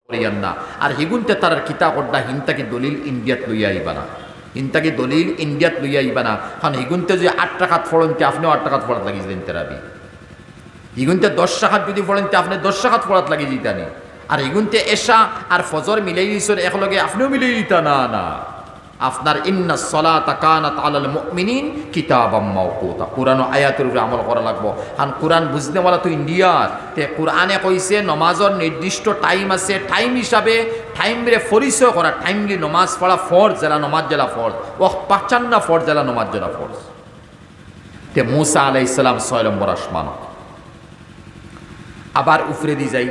করিয়ান না। আর হিগুনতে তার কিতাব অড্ডা হিনতাকে দলিল ইন্ডিয়াত লইয়া আইবা না, হিনতাকে দলিল ইন্ডিয়াত লইয়া আইবা না। কারণ হিগুনতে যে 8 টাকাত ফড়নতে আপনিও 8 টাকাত ফড়াত লাগিয়ে দিলেন তেরাবি। হিগুনতে 10 টাকাত যদি ফড়নতে আপনি 10 টাকাত ফড়াত লাগিয়ে দিতানি। আর হিগুনতে এশা আর ফজর মিলাই দিয়েছেন একলগে আপনিও মিলাই দিতা না। না, আপনার ইন্না সলাতা কানাত আলাল মুমিনিন কিতাবাম মাওকুতা, কোরআন আয়াতের উপরে আমল করা লাগবো। কারণ কোরআন বুঝনেওয়ালা তো ইন্ডিয়ার, তে কোরআনে কইছে নমাজের নির্দিষ্ট টাইম আছে, টাইম হিসাবে টাইমরে পরিচয় করা, টাইমলি নমাজ পড়া ফরজ, জেলা নমাজ জেলা ফরজ, ও 55 ফরজ জেলা নমাজ জেলা ফরজ। তে মুসা আলাইহিস সালাম 6 নম্বর আসমান। আবার উফরে দি যাই,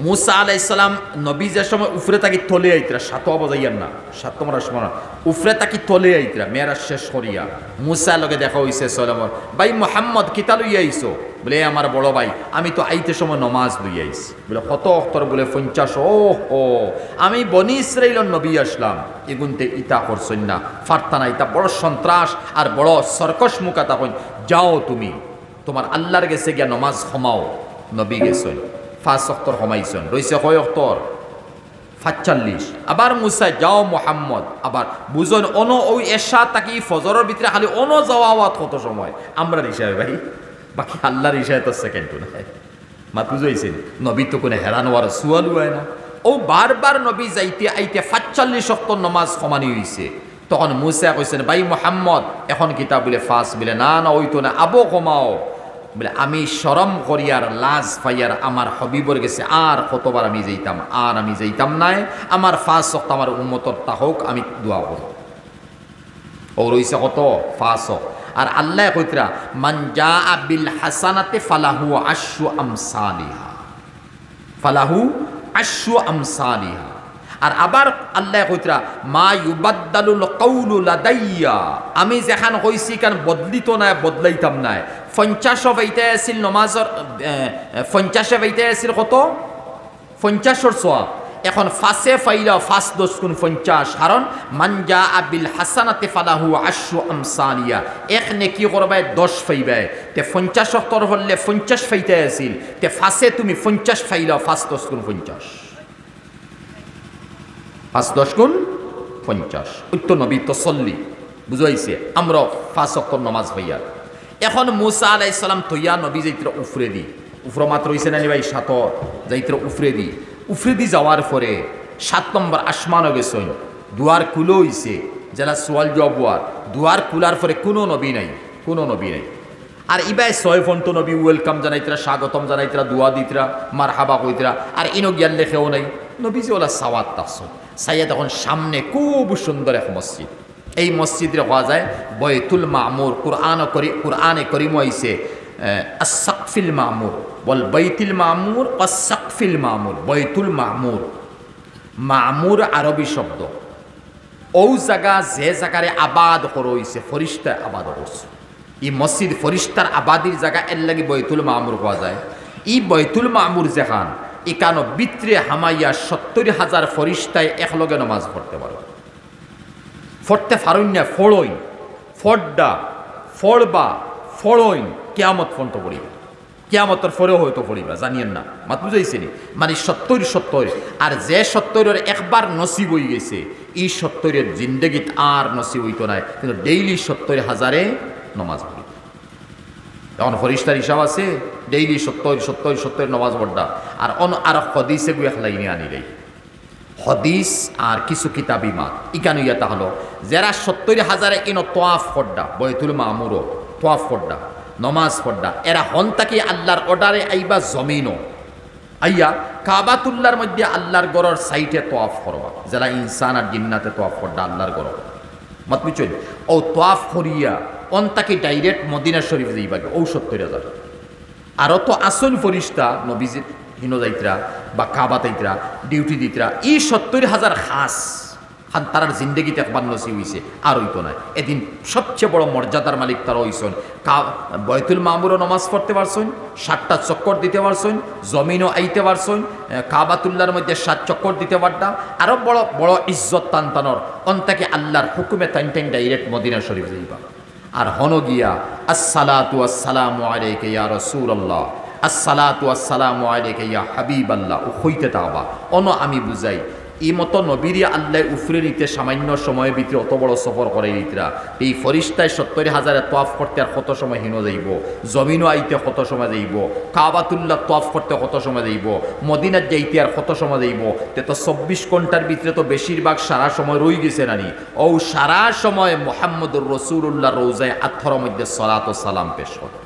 মুসা আলাইহিস সালাম নবী যে সময় উফরে তাকি তলে আইতরা, 7 বাজাইয়ার না 7 নম্বর আসমান, উফরে তাকি তলে আইতরা মেরাজ শেষ করিয়া মুসা লগে দেখা হইছে 6 নম্বর। ভাই মুহাম্মদ কিতা লইয়া আইছো? বলে আমার বড় ভাই আমি তো আইতে সময় নমাজ লইয়া আইছি। বলে কত অক্ষর? বলে 50। ও আমি বনি ইসরাইলের নবী আসলাম, এগুনতে ইতা করছেন না, ফারতা না, ইতা বড় সন্ত্রাস আর বড় সরকশ মুখা। তখন যাও তুমি তোমার আল্লাহর গেছে গিয়া নমাজ ক্ষমাও। নবী গেছেন 5 অক্তর কমাইছেন, রইছে কয় অক্তর? 45। আবার মুসা যাও মোহাম্মদ, আবার বুঝন অন ওই এশা তাকি ফজরের ভিতরে খালি অন যাওয়া কত সময় আমরা হিসাবে ভাই, বাকি আল্লাহর হিসাবে তো সেকেন্ড নাই। মাত বুঝাইছেন নবী তো কোনো হেরানো আর সুয়ালু হয় না। ও বারবার নবী যাইতে আইতে 45 অক্তর নমাজ কমানি হইছে। তখন মুসা কইছেন ভাই মোহাম্মদ এখন কিতাব বলে 5। বলে না না ওই তো না, আবো কমাও। বলে আমি শরম করিয়ার লাজ পাইয়ার আমার হবিবর গেছে আর কতবার আমি যাইতাম, আর আমি যাইতাম নাই। আমার 5 ওয়াক্ত আমার উম্মতর তাহক আমি দোয়া করব। ও রইছে কত? 5 ওয়াক্ত। আর আল্লাহ কইতরা মান জাআ বিল হাসানাতি ফালাহু আশরু আমসালিহা, ফালাহু আশরু আমসালিহা। আর আবার আল্লাহ কইতরা মা ইউবাদদালুল কাউলু লাদাইয়া, আমি যেখান কইছি কান বদলিত না, বদলাইতাম না। 50 বাইতে আছিল নমাজর, 50 বাইতে আছিল কত? 50 সওয়াব। এখন 5 ফাইলা 5 10 গুণ 50, কারণ মান জাআ বিল হাসানাতি ফালাহু আশরু আমসালিয়া, এক নেকি করবাই 10 ফাইবাই। তে 50 অক্তর হলে 50 ফাইতে আছিল, তে 5 তুমি 50 ফাইলা 5 10 গুণ 50, 5 10 গুণ 50 উত্তর নবী তসল্লি বুঝাইছে। আমরা 5 অক্তর নমাজ হইয়া। এখন মুসা আলাইহিস সালাম তৈয়া নবী যাইত্র উফরে দি, উফর মাত্র হইছে না ভাই 7 যাইত্র উফরে দি। উফরে দি যাওয়ার পরে 7 নম্বর আসমানও গেছেন, দুয়ার খুলো হইছে, যারা সোয়াল জবাব দুয়ার খুলার পরে কোনো নবী নাই, কোনো নবী নাই। আর ইবাই 6 ফন্ট নবী ওয়েলকাম জানাইতরা, স্বাগতম জানাইতরা, দোয়া দিতরা, মারহাবা কইতরা। আর ইনো জ্ঞান লেখেও নাই, নবী যে ওলা সাওয়াত তাসন সাইয়া। তখন সামনে খুব সুন্দর এক মসজিদ, এই মসজিদে হওয়া যায় বয়তুল মামুর। কুরআনে করিম হইছে আস-সাকফিল মামুর বল বাইতুল মামুর আস-সাকফিল মামুর। বয়তুল মামুর, মামুর আরবি শব্দ। ও জায়গা যে জায়গারে আবাদ করা হইছে, ফরিস্তা আবাদ করছে। এই মসজিদ ফরিস্তার আবাদির জায়গা, এর লাগি বয়তুল মামুর হওয়া যায়। এই বয়তুল মামুর যেখান একানো বিত্রে হামাইয়া 70,000 ফরিস্তায় একলগে নামাজ পড়তে পারো। ফড়তে ফারুন না, ফড়ইন, ফড়ডা, ফড়বা, ফড়ইন, কিয়ামত ফন্ত পড়িবা, কিয়ামতের পরেও হয়তো পড়িবা, জানিয়েন না। মাত বুঝাইছে নি? মানে 70। আর যে 70 একবার নসিব হয়ে গেছে, এই 70 জিন্দগিত আর নসিব হইতো না, কিন্তু ডেইলি 70,000 নমাজ পড়ি। এখন ফরিস্তার হিসাব আছে, ডেইলি 70 নমাজ পড়া। আর আর হদিসে গুয়া লাইনে আনিলেই হদিস আর কিছু কিতাবি মাত ইকান ইয়াতা হলো যারা 70,000 ইনো তোয়াফ পড়া, বয়তুল মামুরও তোয়াফ পড়া, নমাজ পড়া, এরা হন তাকে আল্লাহর অর্ডারে আইবা জমিনও আইয়া কাবাতুল্লাহর মধ্যে আল্লাহর গড়র সাইটে তোয়াফ করবা। যারা ইনসান আর জিন্নাতে তোয়াফ পড়া আল্লাহর গড় মত বুঝছেন। ও তোয়াফ করিয়া অন তাকে ডাইরেক্ট মদিনা শরীফ যাইবাগে, ও 70,000। আরও তো আসল ফরিস্তা নবীজির হিনো যাইতরা বা কাবা তাইতরা ডিউটি দিতরা, এই 70,000 খাস খান তারার জিন্দগিতে একবার নসিব হইছে, আর হইতো না। এদিন সবচেয়ে বড় মর্যাদার মালিক তারা হইছেন। বয়তুল মামুরও নমাজ পড়তে পারছেন, 7টা চক্কর দিতে পারছেন, জমিনও আইতে পারছেন, কাবাতুল্লাহর মধ্যে 7 চক্কর দিতে পারতাম। আরও বড় বড় ইজ্জত টানটানোর অন্তাকে আল্লাহর হুকুমে টাইন ডাইরেক্ট মদিনা শরীফ যাইবা। আর হন গিয়া আসসালাতু আসসালামু আলাইকা ইয়া রাসূলুল্লাহ, আসসালাতু আসসালামু আলাইকা ইয়া হাবিবাল্লাহ ও হইতে তাওবা অন আমি বুঝাই এই মতো নবীর আল্লাহ উফরে নিতে সামান্য সময়ের ভিতরে অত বড় সফর করে নিতরা এই ফরিস্তায় 70,000 তোয়াফ করতে আর কত সময় হিনো যাইব, জমিনও আইতে কত সময় যাইব, কাবাতুল্লাহ তোয়াফ করতে কত সময় যাইব, মদিনার যাইতে আর কত সময় যাইব, তে তো 24 ঘন্টার ভিতরে তো বেশিরভাগ সারা সময় রই গেছে নানি। ও সারা সময় মুহাম্মদুর রাসূলুল্লাহ রওজায় আত্মর মধ্যে সালাত ও সালাম পেশ করে।